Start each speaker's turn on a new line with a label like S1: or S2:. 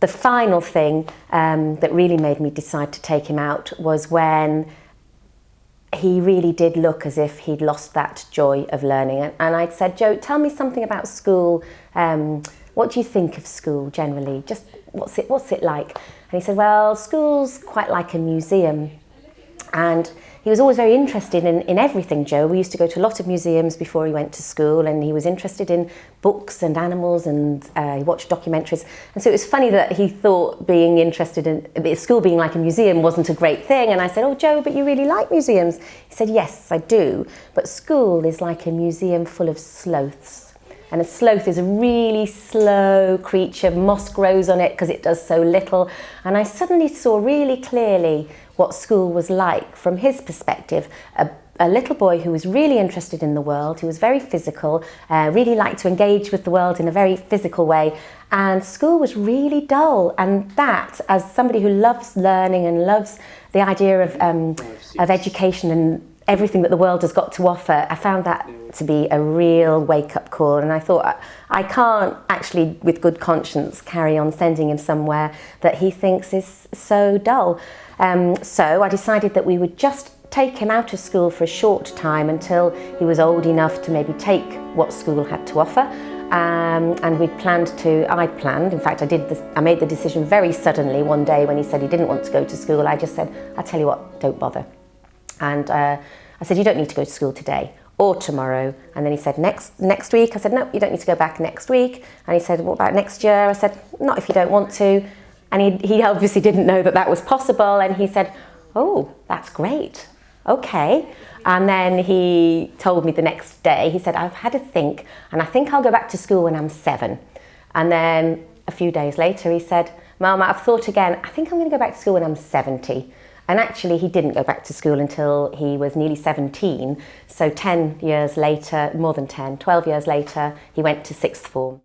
S1: The final thing that really made me decide to take him out was when he really did look as if he'd lost that joy of learning. And I'd said, Joe, tell me something about school. What do you think of school generally? Just what's it like? And he said, well, school's quite like a museum. And he was always very interested in everything, Joe. We used to go to a lot of museums before he went to school, and he was interested in books and animals, and he watched documentaries. And so it was funny that he thought being interested in school being like a museum wasn't a great thing. And I said, oh, Joe, but you really like museums. He said, yes, I do. But school is like a museum full of sloths. And a sloth is a really slow creature. Moss grows on it because it does so little. And I suddenly saw really clearly what school was like from his perspective. A little boy who was really interested in the world, who was very physical, really liked to engage with the world in a very physical way. And school was really dull. And that, as somebody who loves learning and loves the idea of education and everything that the world has got to offer, I found that to be a real wake-up call. And I thought, I can't actually, with good conscience, carry on sending him somewhere that he thinks is so dull. So I decided that we would just take him out of school for a short time until he was old enough to maybe take what school had to offer. And I made the decision very suddenly one day when he said he didn't want to go to school. I just said, I'll tell you what, don't bother. And I said, you don't need to go to school today or tomorrow. And then he said, next week? I said, no, you don't need to go back next week. And he said, what about next year? I said, not if you don't want to. And he obviously didn't know that that was possible. And he said, oh, that's great. Okay. And then he told me the next day, he said, I've had a think, and I think I'll go back to school when I'm 7. And then a few days later, he said, Mum, I've thought again, I think I'm going to go back to school when I'm 70. And actually, he didn't go back to school until he was nearly 17. So 10 years later, more than 10, 12 years later, he went to 6th form.